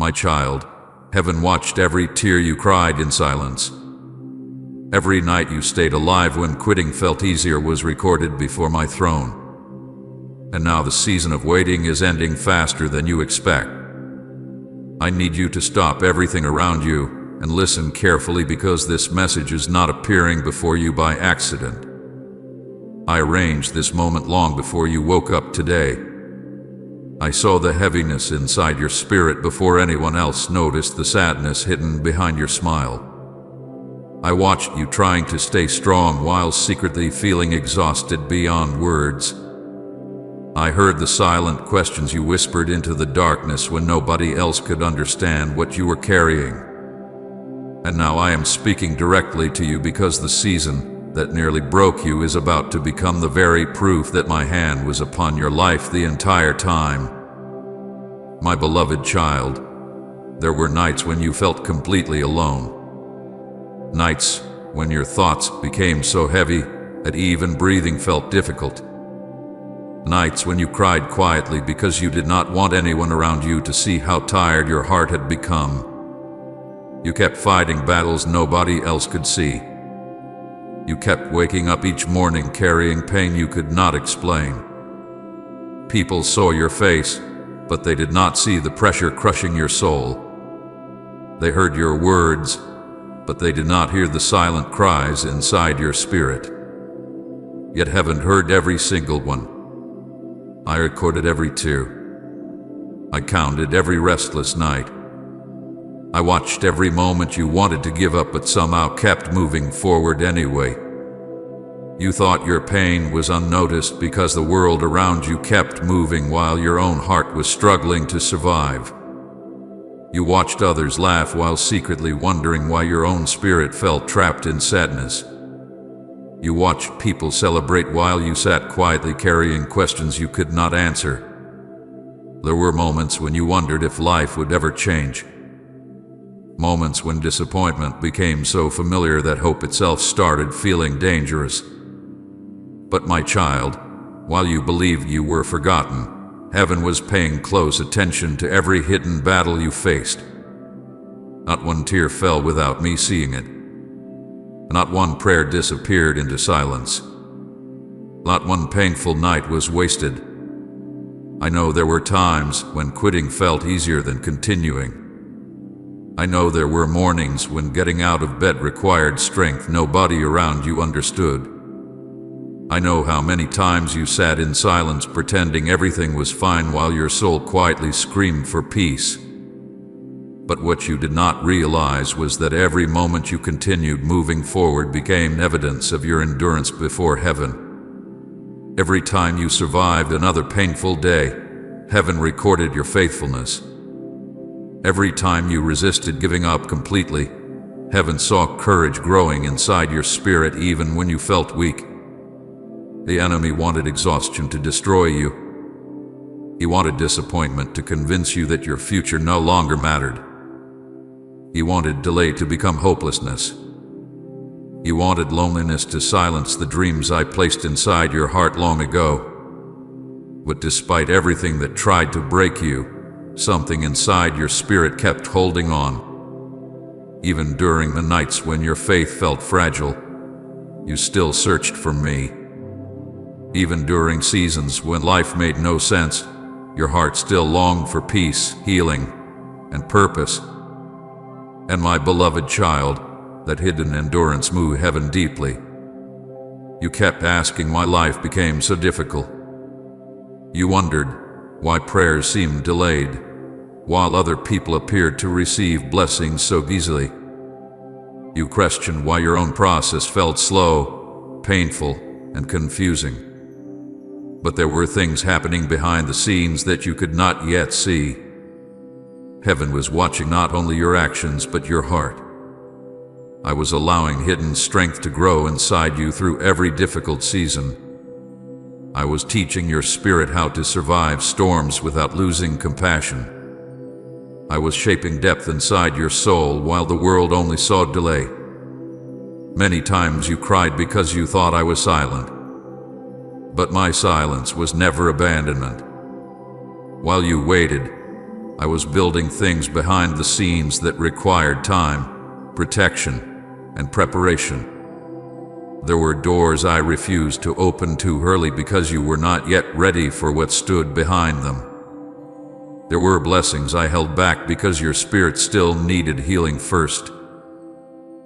My child, heaven watched every tear you cried in silence. Every night you stayed alive when quitting felt easier was recorded before my throne. And now the season of waiting is ending faster than you expect. I need you to stop everything around you and listen carefully, because this message is not appearing before you by accident. I arranged this moment long before you woke up today. I saw the heaviness inside your spirit before anyone else noticed the sadness hidden behind your smile. I watched you trying to stay strong while secretly feeling exhausted beyond words. I heard the silent questions you whispered into the darkness when nobody else could understand what you were carrying. And now I am speaking directly to you, because the season that nearly broke you is about to become the very proof that my hand was upon your life the entire time. My beloved child, there were nights when you felt completely alone. Nights when your thoughts became so heavy that even breathing felt difficult. Nights when you cried quietly because you did not want anyone around you to see how tired your heart had become. You kept fighting battles nobody else could see. You kept waking up each morning carrying pain you could not explain. People saw your face, but they did not see the pressure crushing your soul. They heard your words, but they did not hear the silent cries inside your spirit. Yet heaven heard every single one. I recorded every tear. I counted every restless night. I watched every moment you wanted to give up but somehow kept moving forward anyway. You thought your pain was unnoticed because the world around you kept moving while your own heart was struggling to survive. You watched others laugh while secretly wondering why your own spirit felt trapped in sadness. You watched people celebrate while you sat quietly carrying questions you could not answer. There were moments when you wondered if life would ever change. Moments when disappointment became so familiar that hope itself started feeling dangerous. But my child, while you believed you were forgotten, heaven was paying close attention to every hidden battle you faced. Not one tear fell without me seeing it. Not one prayer disappeared into silence. Not one painful night was wasted. I know there were times when quitting felt easier than continuing. I know there were mornings when getting out of bed required strength nobody around you understood. I know how many times you sat in silence pretending everything was fine while your soul quietly screamed for peace. But what you did not realize was that every moment you continued moving forward became evidence of your endurance before heaven. Every time you survived another painful day, heaven recorded your faithfulness. Every time you resisted giving up completely, heaven saw courage growing inside your spirit even when you felt weak. The enemy wanted exhaustion to destroy you. He wanted disappointment to convince you that your future no longer mattered. He wanted delay to become hopelessness. He wanted loneliness to silence the dreams I placed inside your heart long ago. But despite everything that tried to break you, something inside your spirit kept holding on. Even during the nights when your faith felt fragile, you still searched for me. Even during seasons when life made no sense, your heart still longed for peace, healing, and purpose. And my beloved child, that hidden endurance moved heaven deeply. You kept asking why life became so difficult. You wondered why prayers seemed delayed, while other people appeared to receive blessings so easily. You questioned why your own process felt slow, painful, and confusing. But there were things happening behind the scenes that you could not yet see. Heaven was watching not only your actions but your heart. I was allowing hidden strength to grow inside you through every difficult season. I was teaching your spirit how to survive storms without losing compassion. I was shaping depth inside your soul while the world only saw delay. Many times you cried because you thought I was silent. But my silence was never abandonment. While you waited, I was building things behind the scenes that required time, protection, and preparation. There were doors I refused to open too early because you were not yet ready for what stood behind them. There were blessings I held back because your spirit still needed healing first.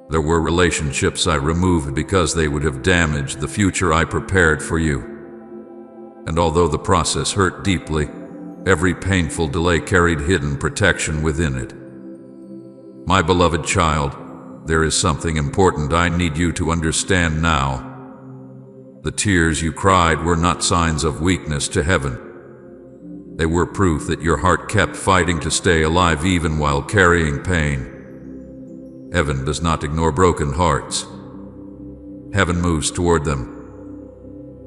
There were relationships I removed because they would have damaged the future I prepared for you. And although the process hurt deeply, every painful delay carried hidden protection within it. My beloved child, there is something important I need you to understand now. The tears you cried were not signs of weakness to heaven. They were proof that your heart kept fighting to stay alive even while carrying pain. Heaven does not ignore broken hearts. Heaven moves toward them.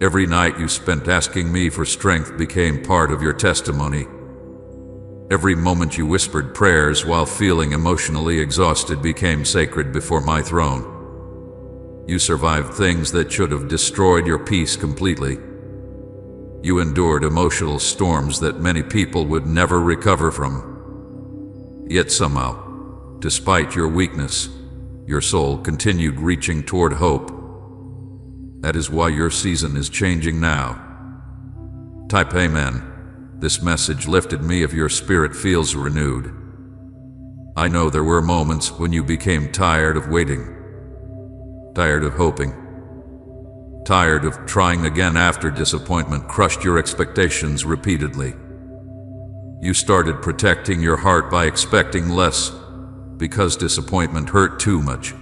Every night you spent asking me for strength became part of your testimony. Every moment you whispered prayers while feeling emotionally exhausted became sacred before my throne. You survived things that should have destroyed your peace completely. You endured emotional storms that many people would never recover from. Yet somehow, despite your weakness, your soul continued reaching toward hope. That is why your season is changing now. Type Amen. This message lifted me if your spirit feels renewed. I know there were moments when you became tired of waiting, tired of hoping, tired of trying again after disappointment crushed your expectations repeatedly. You started protecting your heart by expecting less because disappointment hurt too much.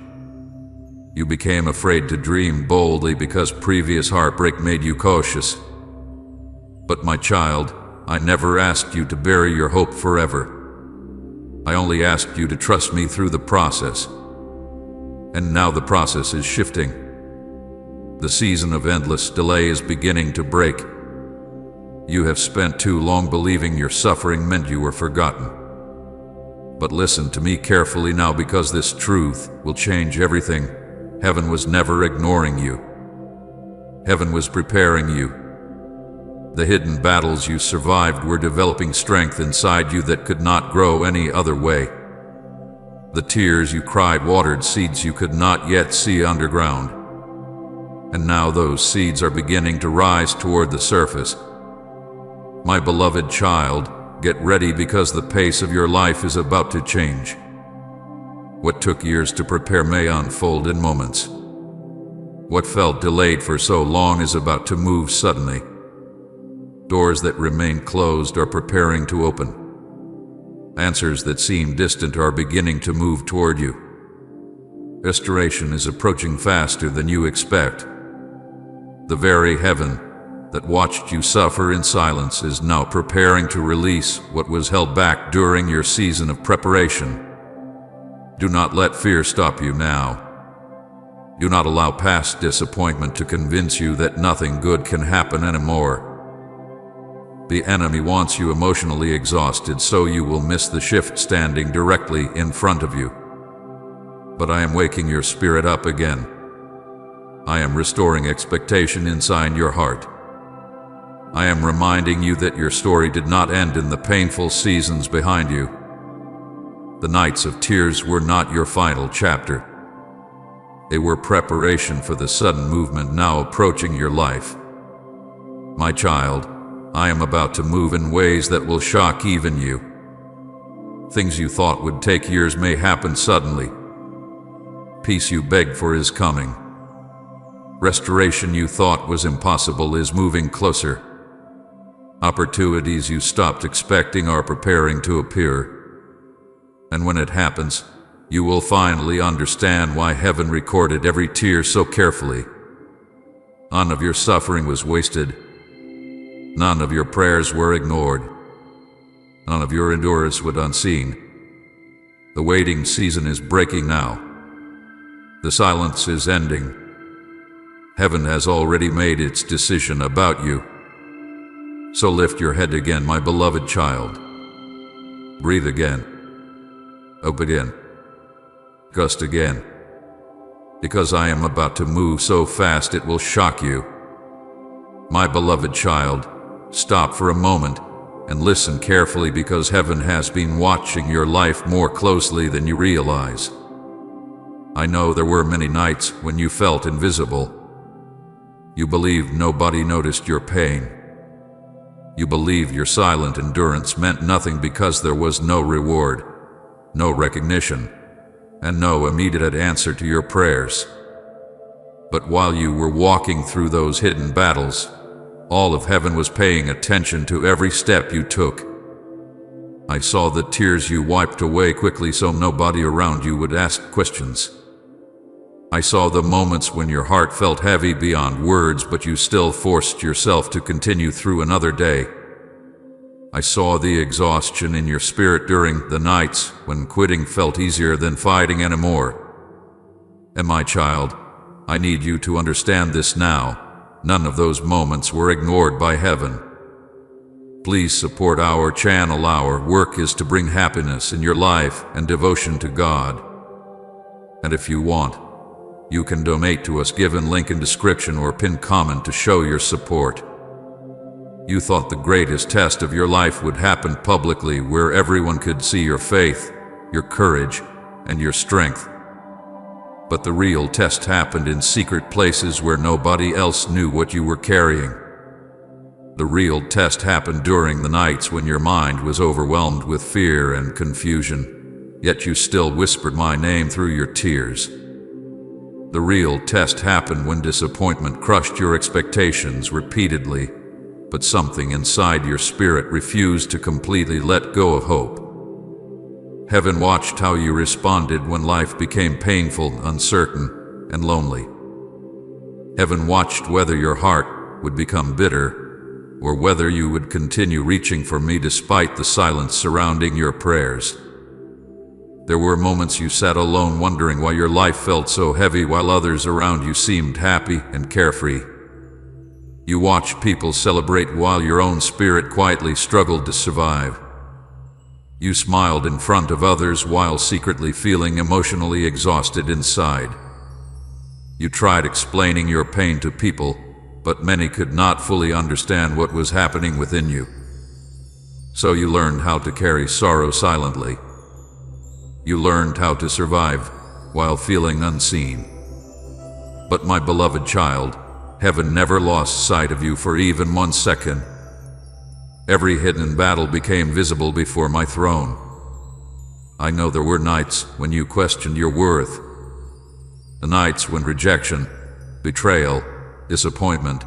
You became afraid to dream boldly because previous heartbreak made you cautious. But my child, I never asked you to bury your hope forever. I only asked you to trust me through the process. And now the process is shifting. The season of endless delay is beginning to break. You have spent too long believing your suffering meant you were forgotten. But listen to me carefully now, because this truth will change everything. Heaven was never ignoring you. Heaven was preparing you. The hidden battles you survived were developing strength inside you that could not grow any other way. The tears you cried watered seeds you could not yet see underground. And now those seeds are beginning to rise toward the surface. My beloved child, get ready, because the pace of your life is about to change. What took years to prepare may unfold in moments. What felt delayed for so long is about to move suddenly. Doors that remained closed are preparing to open. Answers that seem distant are beginning to move toward you. Restoration is approaching faster than you expect. The very heaven that watched you suffer in silence is now preparing to release what was held back during your season of preparation. Do not let fear stop you now. Do not allow past disappointment to convince you that nothing good can happen anymore. The enemy wants you emotionally exhausted so you will miss the shift standing directly in front of you. But I am waking your spirit up again. I am restoring expectation inside your heart. I am reminding you that your story did not end in the painful seasons behind you. The nights of tears were not your final chapter. They were preparation for the sudden movement now approaching your life. My child, I am about to move in ways that will shock even you. Things you thought would take years may happen suddenly. Peace you begged for is coming. Restoration you thought was impossible is moving closer. Opportunities you stopped expecting are preparing to appear. And when it happens, you will finally understand why heaven recorded every tear so carefully. None of your suffering was wasted. None of your prayers were ignored. None of your endurance was unseen. The waiting season is breaking now. The silence is ending. Heaven has already made its decision about you. So lift your head again, my beloved child. Breathe again. Hope again. Trust again. Because I am about to move so fast it will shock you. My beloved child, stop for a moment and listen carefully, because heaven has been watching your life more closely than you realize. I know there were many nights when you felt invisible. You believed nobody noticed your pain. You believed your silent endurance meant nothing because there was no reward, no recognition, and no immediate answer to your prayers. But while you were walking through those hidden battles, all of heaven was paying attention to every step you took. I saw the tears you wiped away quickly so nobody around you would ask questions. I saw the moments when your heart felt heavy beyond words, but you still forced yourself to continue through another day. I saw the exhaustion in your spirit during the nights when quitting felt easier than fighting anymore. And my child, I need you to understand this now. None of those moments were ignored by heaven. Please support our channel. Our work is to bring happiness in your life and devotion to God. And if you want, you can donate to us, given link in description or pinned comment to show your support. You thought the greatest test of your life would happen publicly, where everyone could see your faith, your courage, and your strength. But the real test happened in secret places where nobody else knew what you were carrying. The real test happened during the nights when your mind was overwhelmed with fear and confusion, yet you still whispered my name through your tears. The real test happened when disappointment crushed your expectations repeatedly, but something inside your spirit refused to completely let go of hope. Heaven watched how you responded when life became painful, uncertain, and lonely. Heaven watched whether your heart would become bitter, or whether you would continue reaching for me despite the silence surrounding your prayers. There were moments you sat alone wondering why your life felt so heavy while others around you seemed happy and carefree. You watched people celebrate while your own spirit quietly struggled to survive. You smiled in front of others while secretly feeling emotionally exhausted inside. You tried explaining your pain to people, but many could not fully understand what was happening within you. So you learned how to carry sorrow silently. You learned how to survive while feeling unseen. But my beloved child, heaven never lost sight of you for even 1 second. Every hidden battle became visible before my throne. I know there were nights when you questioned your worth. The nights when rejection, betrayal, disappointment,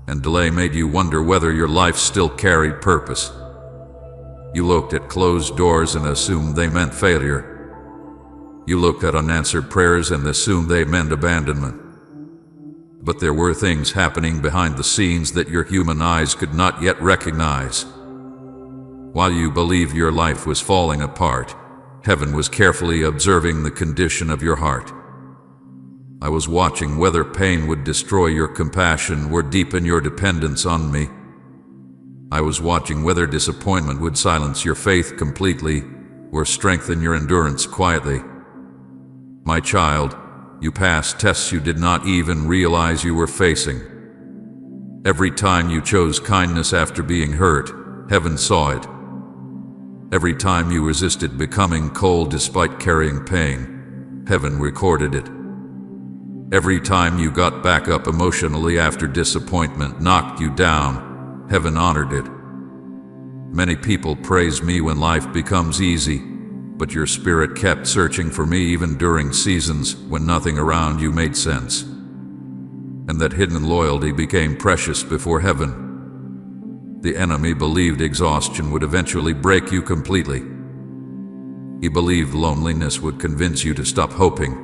and delay made you wonder whether your life still carried purpose. You looked at closed doors and assumed they meant failure. You looked at unanswered prayers and assumed they meant abandonment. But there were things happening behind the scenes that your human eyes could not yet recognize. While you believed your life was falling apart, heaven was carefully observing the condition of your heart. I was watching whether pain would destroy your compassion or deepen your dependence on me. I was watching whether disappointment would silence your faith completely or strengthen your endurance quietly. My child, you passed tests you did not even realize you were facing. Every time you chose kindness after being hurt, heaven saw it. Every time you resisted becoming cold despite carrying pain, heaven recorded it. Every time you got back up emotionally after disappointment knocked you down, heaven honored it. Many people praise me when life becomes easy, but your spirit kept searching for me even during seasons when nothing around you made sense. And that hidden loyalty became precious before heaven. The enemy believed exhaustion would eventually break you completely. He believed loneliness would convince you to stop hoping.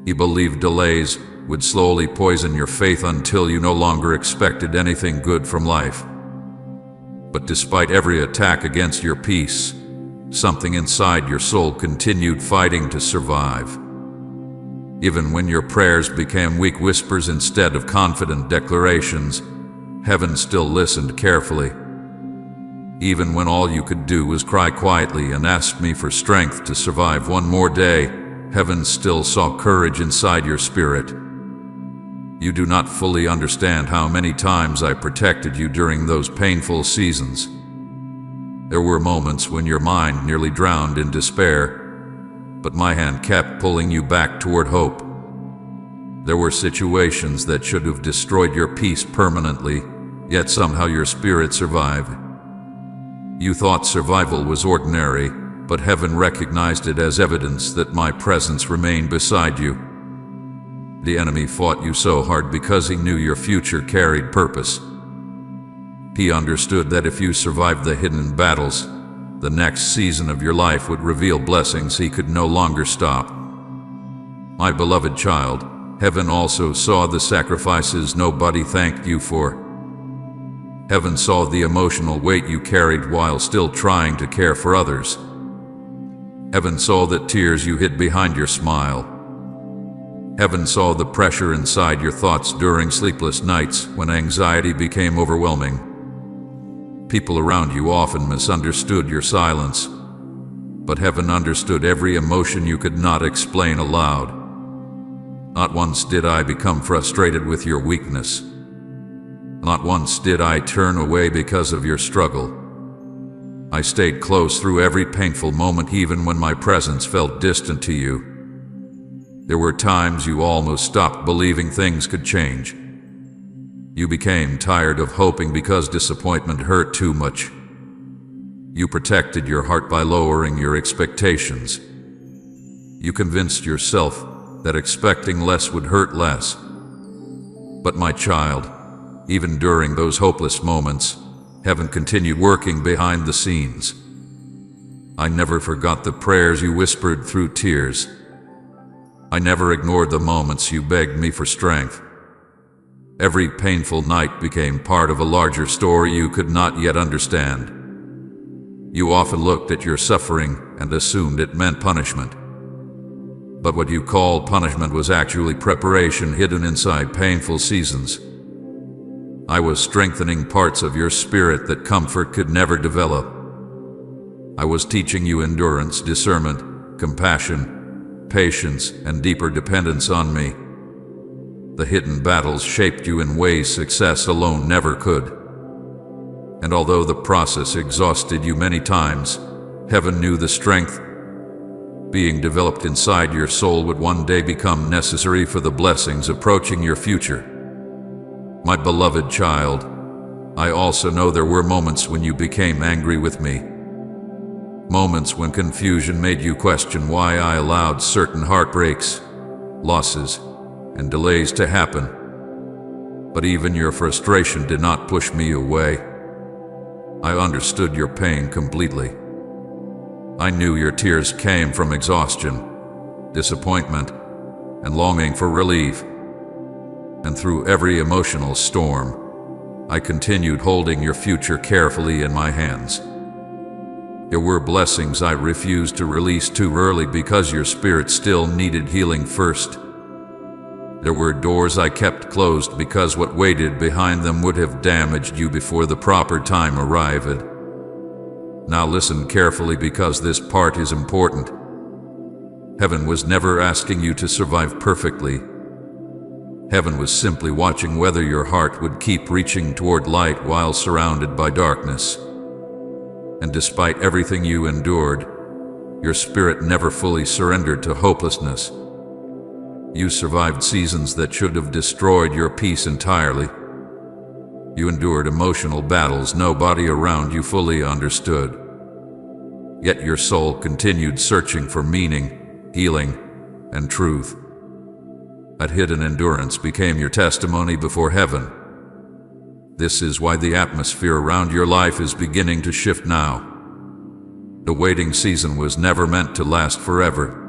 He believed delays would slowly poison your faith until you no longer expected anything good from life. But despite every attack against your peace, something inside your soul continued fighting to survive. Even when your prayers became weak whispers instead of confident declarations, heaven still listened carefully. Even when all you could do was cry quietly and ask me for strength to survive one more day, heaven still saw courage inside your spirit. You do not fully understand how many times I protected you during those painful seasons, There were moments when your mind nearly drowned in despair, but my hand kept pulling you back toward hope. There were situations that should have destroyed your peace permanently, yet somehow your spirit survived. You thought survival was ordinary, but heaven recognized it as evidence that my presence remained beside you. The enemy fought you so hard because he knew your future carried purpose. He understood that if you survived the hidden battles, the next season of your life would reveal blessings he could no longer stop. My beloved child, heaven also saw the sacrifices nobody thanked you for. Heaven saw the emotional weight you carried while still trying to care for others. Heaven saw the tears you hid behind your smile. Heaven saw the pressure inside your thoughts during sleepless nights when anxiety became overwhelming. People around you often misunderstood your silence, but heaven understood every emotion you could not explain aloud. Not once did I become frustrated with your weakness. Not once did I turn away because of your struggle. I stayed close through every painful moment, even when my presence felt distant to you. There were times you almost stopped believing things could change. You became tired of hoping because disappointment hurt too much. You protected your heart by lowering your expectations. You convinced yourself that expecting less would hurt less. But my child, even during those hopeless moments, heaven continued working behind the scenes. I never forgot the prayers you whispered through tears. I never ignored the moments you begged me for strength. Every painful night became part of a larger story you could not yet understand. You often looked at your suffering and assumed it meant punishment. But what you called punishment was actually preparation hidden inside painful seasons. I was strengthening parts of your spirit that comfort could never develop. I was teaching you endurance, discernment, compassion, patience, and deeper dependence on me. The hidden battles shaped you in ways success alone never could. And although the process exhausted you many times, heaven knew the strength being developed inside your soul would one day become necessary for the blessings approaching your future. My beloved child, I also know there were moments when you became angry with me. Moments when confusion made you question why I allowed certain heartbreaks, losses, and delays to happen. But even your frustration did not push me away. I understood your pain completely. I knew your tears came from exhaustion, disappointment, and longing for relief. And through every emotional storm, I continued holding your future carefully in my hands. There were blessings I refused to release too early because your spirit still needed healing first. There were doors I kept closed because what waited behind them would have damaged you before the proper time arrived. Now listen carefully, because this part is important. Heaven was never asking you to survive perfectly. Heaven was simply watching whether your heart would keep reaching toward light while surrounded by darkness. And despite everything you endured, your spirit never fully surrendered to hopelessness. You survived seasons that should have destroyed your peace entirely. You endured emotional battles nobody around you fully understood. Yet your soul continued searching for meaning, healing, and truth. That hidden endurance became your testimony before heaven. This is why the atmosphere around your life is beginning to shift now. The waiting season was never meant to last forever.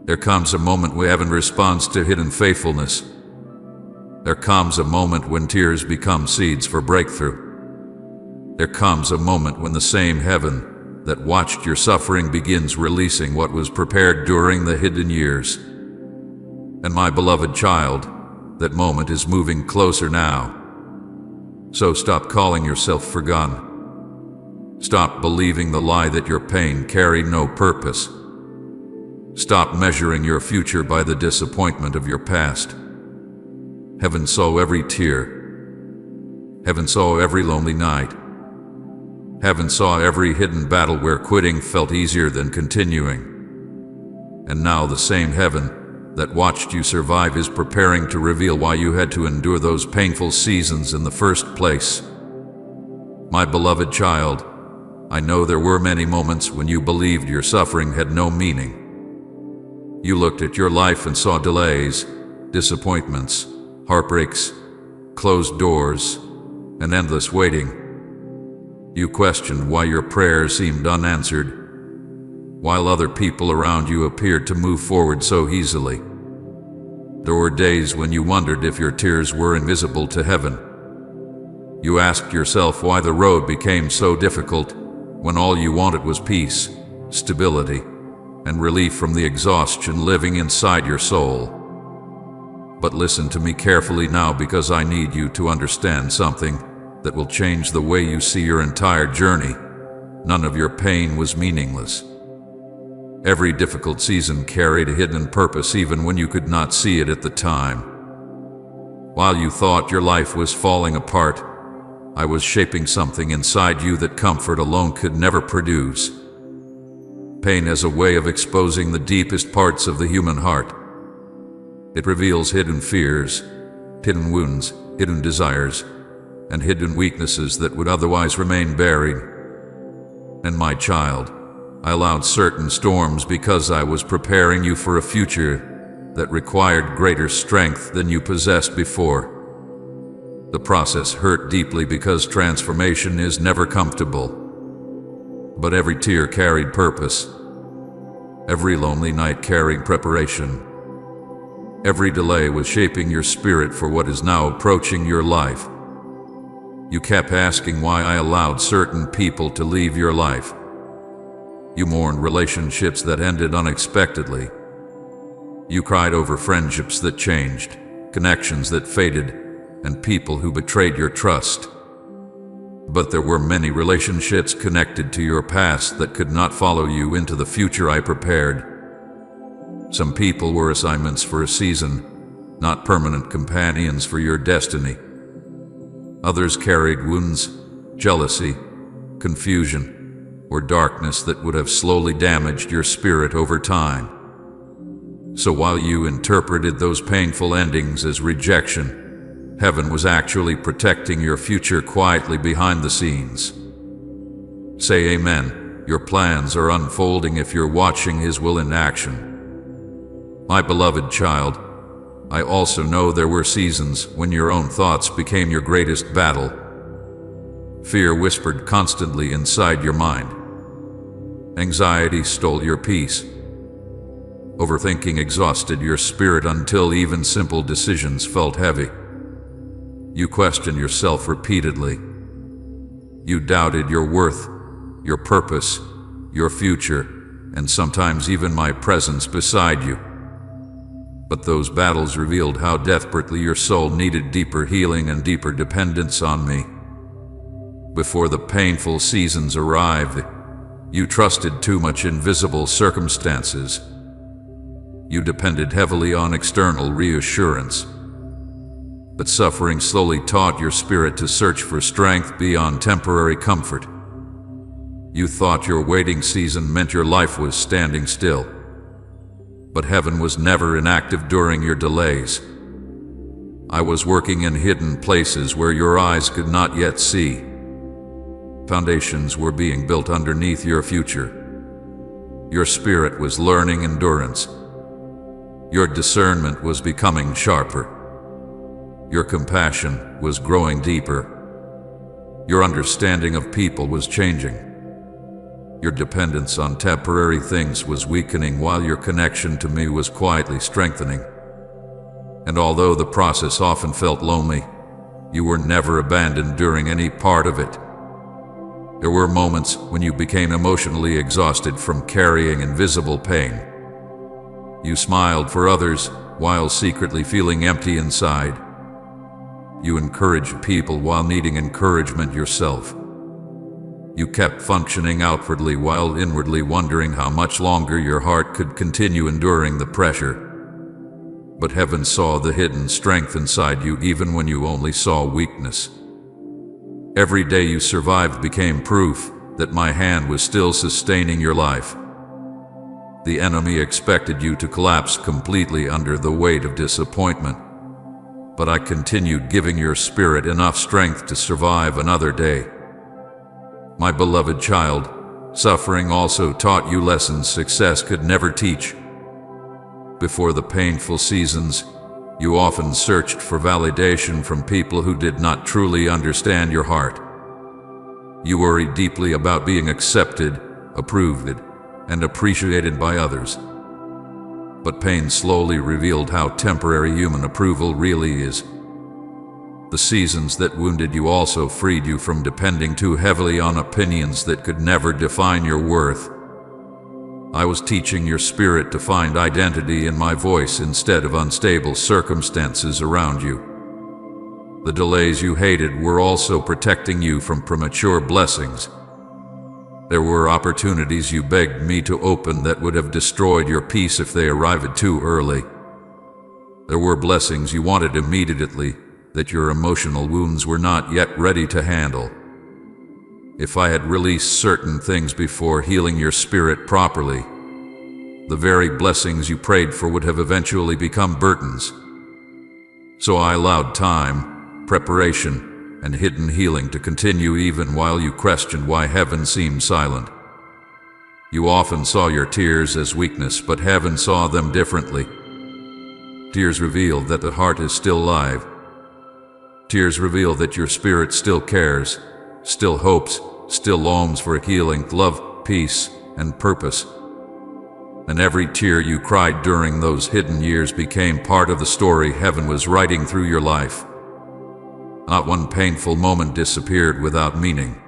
There comes a moment when heaven responds to hidden faithfulness. There comes a moment when tears become seeds for breakthrough. There comes a moment when the same heaven that watched your suffering begins releasing what was prepared during the hidden years. And my beloved child, that moment is moving closer now. So stop calling yourself forgotten. Stop believing the lie that your pain carried no purpose. Stop measuring your future by the disappointment of your past. Heaven saw every tear. Heaven saw every lonely night. Heaven saw every hidden battle where quitting felt easier than continuing. And now the same heaven that watched you survive is preparing to reveal why you had to endure those painful seasons in the first place. My beloved child, I know there were many moments when you believed your suffering had no meaning. You looked at your life and saw delays, disappointments, heartbreaks, closed doors, and endless waiting. You questioned why your prayers seemed unanswered, while other people around you appeared to move forward so easily. There were days when you wondered if your tears were invisible to heaven. You asked yourself why the road became so difficult when all you wanted was peace, stability, and relief from the exhaustion living inside your soul. But listen to me carefully now, because I need you to understand something that will change the way you see your entire journey. None of your pain was meaningless. Every difficult season carried a hidden purpose, even when you could not see it at the time. While you thought your life was falling apart, I was shaping something inside you that comfort alone could never produce. Pain has a way of exposing the deepest parts of the human heart. It reveals hidden fears, hidden wounds, hidden desires, and hidden weaknesses that would otherwise remain buried. And my child, I allowed certain storms because I was preparing you for a future that required greater strength than you possessed before. The process hurt deeply because transformation is never comfortable. But every tear carried purpose. Every lonely night carried preparation. Every delay was shaping your spirit for what is now approaching your life. You kept asking why I allowed certain people to leave your life. You mourned relationships that ended unexpectedly. You cried over friendships that changed, connections that faded, and people who betrayed your trust. But there were many relationships connected to your past that could not follow you into the future I prepared. Some people were assignments for a season, not permanent companions for your destiny. Others carried wounds, jealousy, confusion, or darkness that would have slowly damaged your spirit over time. So while you interpreted those painful endings as rejection, heaven was actually protecting your future quietly behind the scenes. Say amen. Your plans are unfolding if you're watching His will in action. My beloved child, I also know there were seasons when your own thoughts became your greatest battle. Fear whispered constantly inside your mind. Anxiety stole your peace. Overthinking exhausted your spirit until even simple decisions felt heavy. You questioned yourself repeatedly. You doubted your worth, your purpose, your future, and sometimes even my presence beside you. But those battles revealed how desperately your soul needed deeper healing and deeper dependence on me. Before the painful seasons arrived, you trusted too much in visible circumstances. You depended heavily on external reassurance. But suffering slowly taught your spirit to search for strength beyond temporary comfort. You thought your waiting season meant your life was standing still. But heaven was never inactive during your delays. I was working in hidden places where your eyes could not yet see. Foundations were being built underneath your future. Your spirit was learning endurance. Your discernment was becoming sharper. Your compassion was growing deeper. Your understanding of people was changing. Your dependence on temporary things was weakening while your connection to me was quietly strengthening. And although the process often felt lonely, you were never abandoned during any part of it. There were moments when you became emotionally exhausted from carrying invisible pain. You smiled for others while secretly feeling empty inside. You encouraged people while needing encouragement yourself. You kept functioning outwardly while inwardly wondering how much longer your heart could continue enduring the pressure. But heaven saw the hidden strength inside you even when you only saw weakness. Every day you survived became proof that my hand was still sustaining your life. The enemy expected you to collapse completely under the weight of disappointment, but I continued giving your spirit enough strength to survive another day. My beloved child, suffering also taught you lessons success could never teach. Before the painful seasons, you often searched for validation from people who did not truly understand your heart. You worried deeply about being accepted, approved, and appreciated by others. But pain slowly revealed how temporary human approval really is. The seasons that wounded you also freed you from depending too heavily on opinions that could never define your worth. I was teaching your spirit to find identity in my voice instead of unstable circumstances around you. The delays you hated were also protecting you from premature blessings. There were opportunities you begged me to open that would have destroyed your peace if they arrived too early. There were blessings you wanted immediately that your emotional wounds were not yet ready to handle. If I had released certain things before healing your spirit properly, the very blessings you prayed for would have eventually become burdens. So I allowed time, preparation, and hidden healing to continue even while you questioned why heaven seemed silent. You often saw your tears as weakness, but heaven saw them differently. Tears reveal that the heart is still alive. Tears reveal that your spirit still cares, still hopes, still longs for healing, love, peace, and purpose. And every tear you cried during those hidden years became part of the story heaven was writing through your life. Not one painful moment disappeared without meaning.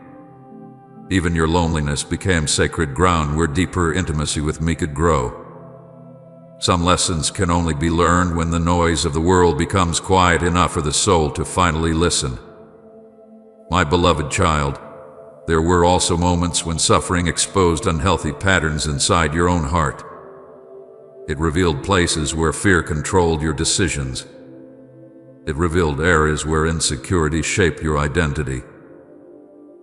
Even your loneliness became sacred ground where deeper intimacy with me could grow. Some lessons can only be learned when the noise of the world becomes quiet enough for the soul to finally listen. My beloved child, there were also moments when suffering exposed unhealthy patterns inside your own heart. It revealed places where fear controlled your decisions. It revealed areas where insecurity shaped your identity.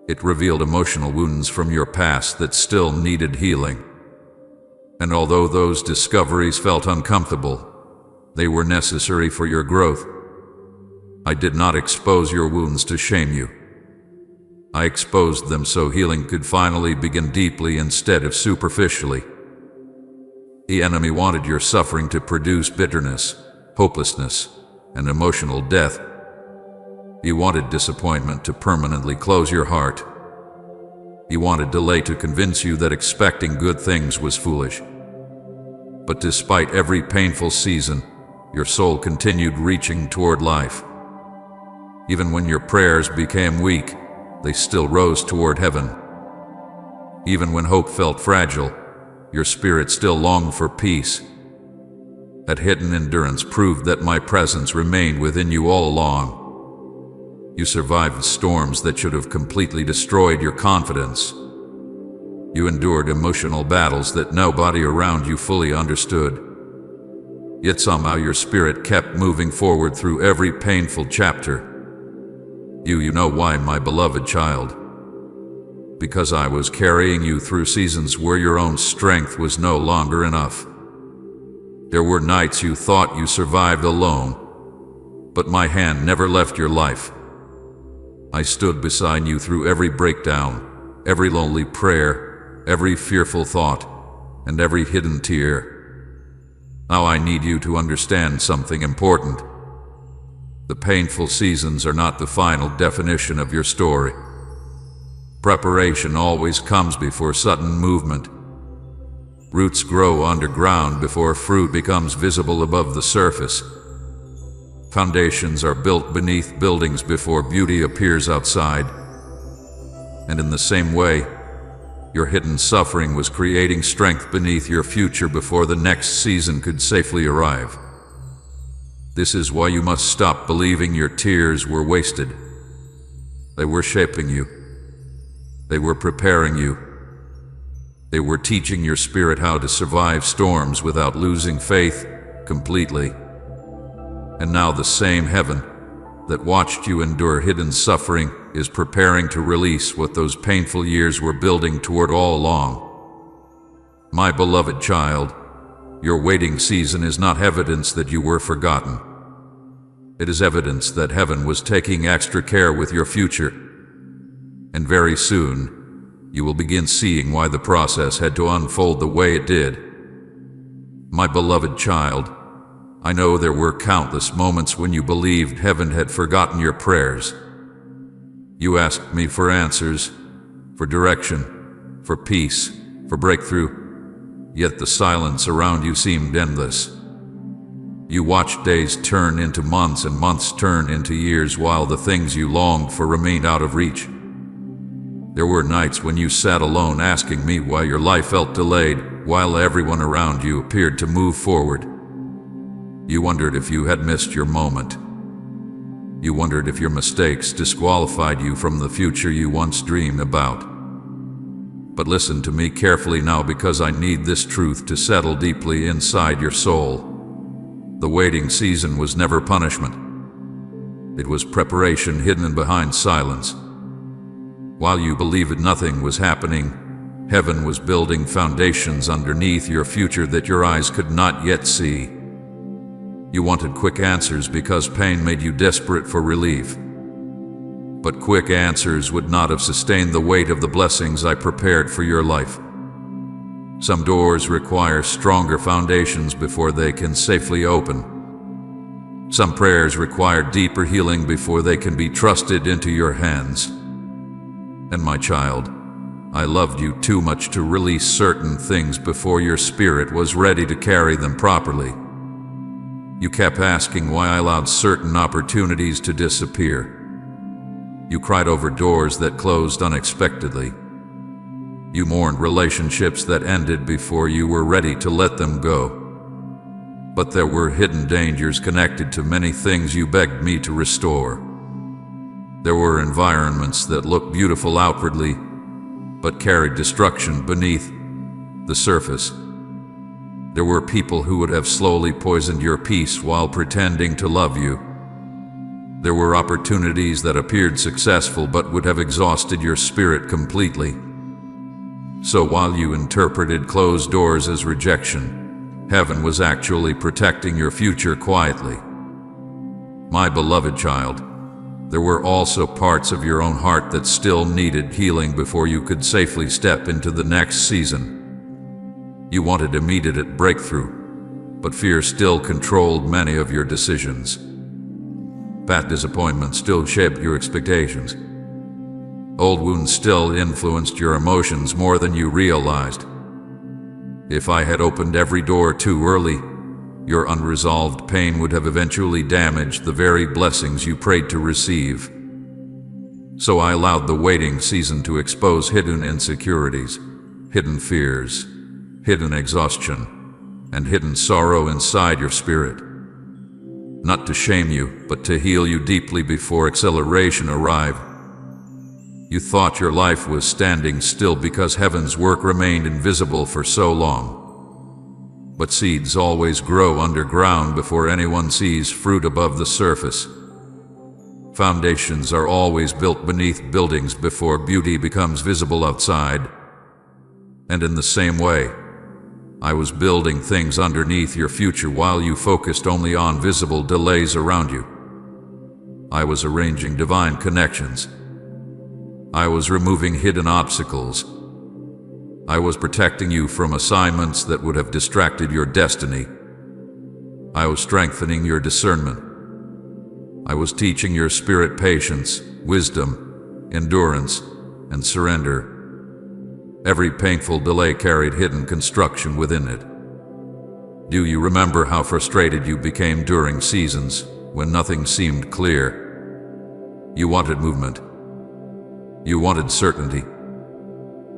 It revealed emotional wounds from your past that still needed healing. And although those discoveries felt uncomfortable, they were necessary for your growth. I did not expose your wounds to shame you. I exposed them so healing could finally begin deeply instead of superficially. The enemy wanted your suffering to produce bitterness, hopelessness, and emotional death. He wanted disappointment to permanently close your heart. He wanted delay to convince you that expecting good things was foolish. But despite every painful season, your soul continued reaching toward life. Even when your prayers became weak, they still rose toward heaven. Even when hope felt fragile, your spirit still longed for peace. That hidden endurance proved that my presence remained within you all along. You survived storms that should have completely destroyed your confidence. You endured emotional battles that nobody around you fully understood. Yet somehow your spirit kept moving forward through every painful chapter. You know why, my beloved child? Because I was carrying you through seasons where your own strength was no longer enough. There were nights you thought you survived alone, but my hand never left your life. I stood beside you through every breakdown, every lonely prayer, every fearful thought, and every hidden tear. Now I need you to understand something important. The painful seasons are not the final definition of your story. Preparation always comes before sudden movement. Roots grow underground before fruit becomes visible above the surface. Foundations are built beneath buildings before beauty appears outside. And in the same way, your hidden suffering was creating strength beneath your future before the next season could safely arrive. This is why you must stop believing your tears were wasted. They were shaping you. They were preparing you. They were teaching your spirit how to survive storms without losing faith completely. And now the same heaven, that watched you endure hidden suffering is preparing to release what those painful years were building toward all along. My beloved child, your waiting season is not evidence that you were forgotten. It is evidence that heaven was taking extra care with your future. And very soon, you will begin seeing why the process had to unfold the way it did. My beloved child, I know there were countless moments when you believed heaven had forgotten your prayers. You asked me for answers, for direction, for peace, for breakthrough, yet the silence around you seemed endless. You watched days turn into months and months turn into years while the things you longed for remained out of reach. There were nights when you sat alone asking me why your life felt delayed, while everyone around you appeared to move forward. You wondered if you had missed your moment. You wondered if your mistakes disqualified you from the future you once dreamed about. But listen to me carefully now, because I need this truth to settle deeply inside your soul. The waiting season was never punishment. It was preparation hidden behind silence. While you believed nothing was happening, heaven was building foundations underneath your future that your eyes could not yet see. You wanted quick answers because pain made you desperate for relief. But quick answers would not have sustained the weight of the blessings I prepared for your life. Some doors require stronger foundations before they can safely open. Some prayers require deeper healing before they can be trusted into your hands. And my child, I loved you too much to release certain things before your spirit was ready to carry them properly. You kept asking why I allowed certain opportunities to disappear. You cried over doors that closed unexpectedly. You mourned relationships that ended before you were ready to let them go. But there were hidden dangers connected to many things you begged me to restore. There were environments that looked beautiful outwardly, but carried destruction beneath the surface. There were people who would have slowly poisoned your peace while pretending to love you. There were opportunities that appeared successful but would have exhausted your spirit completely. So while you interpreted closed doors as rejection, heaven was actually protecting your future quietly. My beloved child, there were also parts of your own heart that still needed healing before you could safely step into the next season. You wanted immediate breakthrough, but fear still controlled many of your decisions. Past disappointment still shaped your expectations. Old wounds still influenced your emotions more than you realized. If I had opened every door too early, your unresolved pain would have eventually damaged the very blessings you prayed to receive. So I allowed the waiting season to expose hidden insecurities, hidden fears, hidden exhaustion, and hidden sorrow inside your spirit. Not to shame you, but to heal you deeply before acceleration arrived. You thought your life was standing still because heaven's work remained invisible for so long. But seeds always grow underground before anyone sees fruit above the surface. Foundations are always built beneath buildings before beauty becomes visible outside. And in the same way, I was building things underneath your future while you focused only on visible delays around you. I was arranging divine connections. I was removing hidden obstacles. I was protecting you from assignments that would have distracted your destiny. I was strengthening your discernment. I was teaching your spirit patience, wisdom, endurance, and surrender. Every painful delay carried hidden construction within it. Do you remember how frustrated you became during seasons when nothing seemed clear? You wanted movement. You wanted certainty.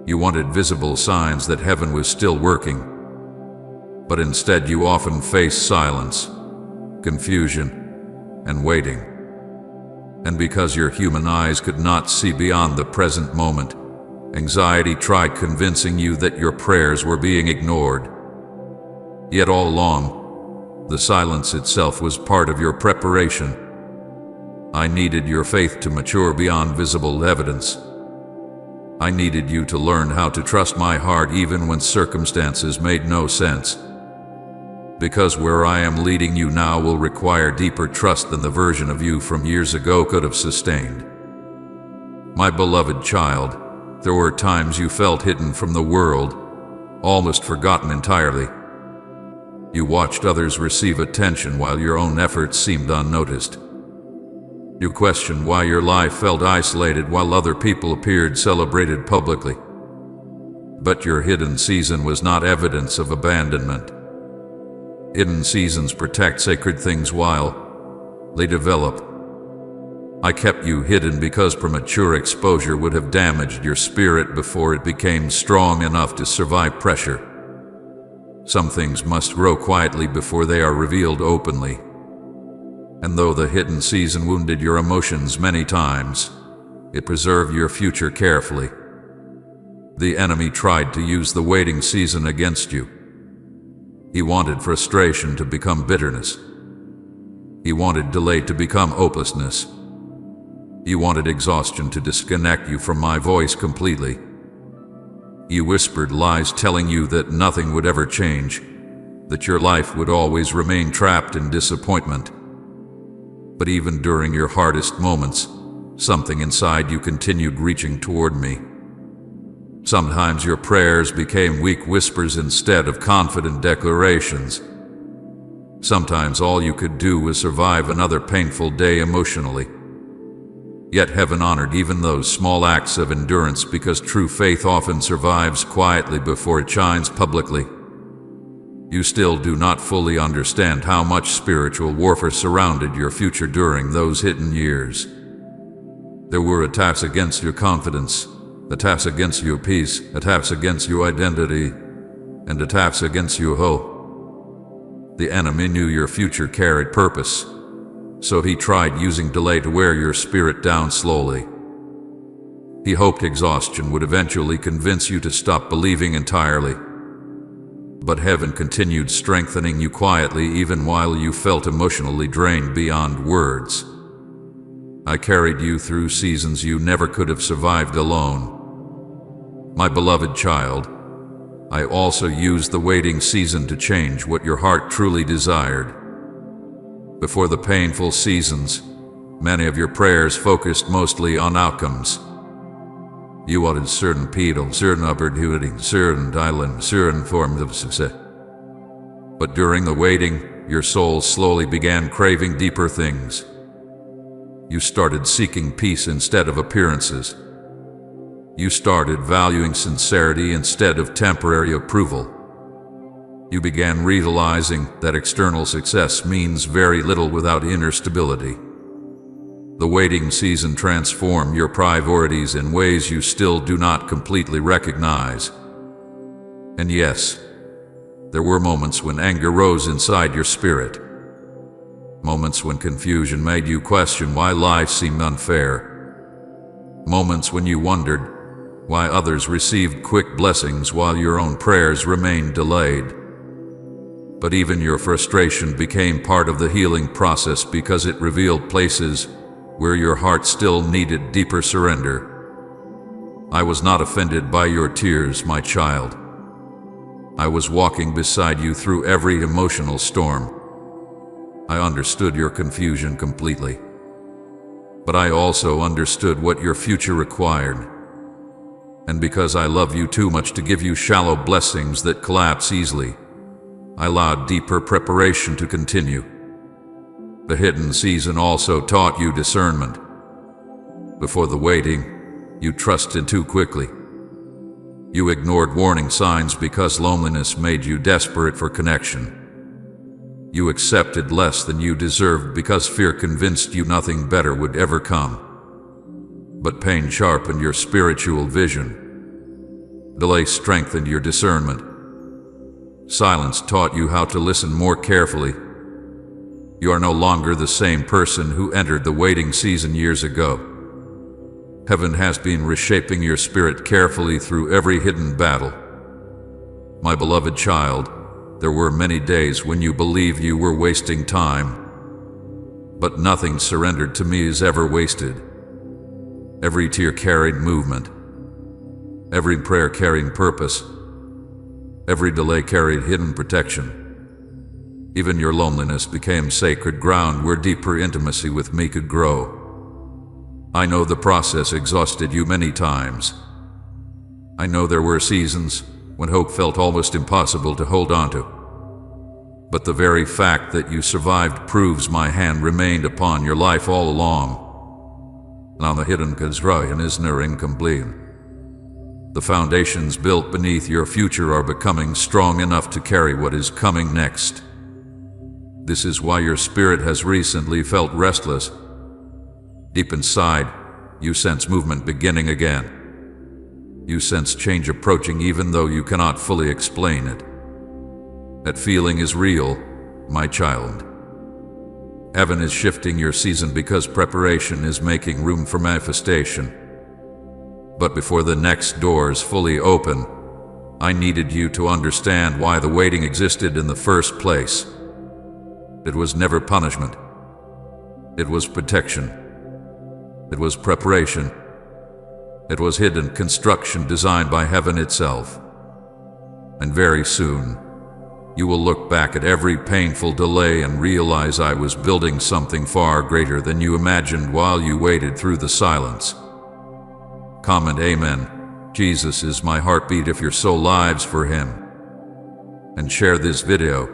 You wanted visible signs that heaven was still working. But instead you often faced silence, confusion, and waiting. And because your human eyes could not see beyond the present moment, anxiety tried convincing you that your prayers were being ignored. Yet all along, the silence itself was part of your preparation. I needed your faith to mature beyond visible evidence. I needed you to learn how to trust my heart even when circumstances made no sense. Because where I am leading you now will require deeper trust than the version of you from years ago could have sustained. My beloved child, there were times you felt hidden from the world, almost forgotten entirely. You watched others receive attention while your own efforts seemed unnoticed. You questioned why your life felt isolated while other people appeared celebrated publicly. But your hidden season was not evidence of abandonment. Hidden seasons protect sacred things while they develop. I kept you hidden because premature exposure would have damaged your spirit before it became strong enough to survive pressure. Some things must grow quietly before they are revealed openly. And though the hidden season wounded your emotions many times, it preserved your future carefully. The enemy tried to use the waiting season against you. He wanted frustration to become bitterness. He wanted delay to become hopelessness. He wanted exhaustion to disconnect you from my voice completely. He whispered lies telling you that nothing would ever change, that your life would always remain trapped in disappointment. But even during your hardest moments, something inside you continued reaching toward me. Sometimes your prayers became weak whispers instead of confident declarations. Sometimes all you could do was survive another painful day emotionally. Yet heaven honored even those small acts of endurance because true faith often survives quietly before it shines publicly. You still do not fully understand how much spiritual warfare surrounded your future during those hidden years. There were attacks against your confidence, attacks against your peace, attacks against your identity, and attacks against your hope. The enemy knew your future carried purpose, so he tried using delay to wear your spirit down slowly. He hoped exhaustion would eventually convince you to stop believing entirely. But heaven continued strengthening you quietly even while you felt emotionally drained beyond words. I carried you through seasons you never could have survived alone. My beloved child, I also used the waiting season to change what your heart truly desired. Before the painful seasons, many of your prayers focused mostly on outcomes. You wanted certain people, certain opportunity, certain island, certain forms of success. But during the waiting, your soul slowly began craving deeper things. You started seeking peace instead of appearances. You started valuing sincerity instead of temporary approval. You began realizing that external success means very little without inner stability. The waiting season transformed your priorities in ways you still do not completely recognize. And yes, there were moments when anger rose inside your spirit. Moments when confusion made you question why life seemed unfair. Moments when you wondered why others received quick blessings while your own prayers remained delayed. But even your frustration became part of the healing process because it revealed places where your heart still needed deeper surrender. I was not offended by your tears, my child. I was walking beside you through every emotional storm. I understood your confusion completely. But I also understood what your future required. And because I love you too much to give you shallow blessings that collapse easily, I allowed deeper preparation to continue. The hidden season also taught you discernment. Before the waiting, you trusted too quickly. You ignored warning signs because loneliness made you desperate for connection. You accepted less than you deserved because fear convinced you nothing better would ever come. But pain sharpened your spiritual vision. Delay strengthened your discernment. Silence taught you how to listen more carefully. You are no longer the same person who entered the waiting season years ago. Heaven has been reshaping your spirit carefully through every hidden battle. My beloved child, there were many days when you believed you were wasting time. But nothing surrendered to me is ever wasted. Every tear carried movement. Every prayer carried purpose. Every delay carried hidden protection. Even your loneliness became sacred ground where deeper intimacy with me could grow. I know the process exhausted you many times. I know there were seasons when hope felt almost impossible to hold on to. But the very fact that you survived proves my hand remained upon your life all along. Now the hidden Kazrayan is nearing complete. The foundations built beneath your future are becoming strong enough to carry what is coming next. This is why your spirit has recently felt restless. Deep inside, you sense movement beginning again. You sense change approaching even though you cannot fully explain it. That feeling is real, my child. Heaven is shifting your season because preparation is making room for manifestation. But before the next doors fully open, I needed you to understand why the waiting existed in the first place. It was never punishment. It was protection. It was preparation. It was hidden construction designed by heaven itself. And very soon, you will look back at every painful delay and realize I was building something far greater than you imagined while you waited through the silence. Comment Amen. Jesus is my heartbeat if your soul lives for Him. And share this video.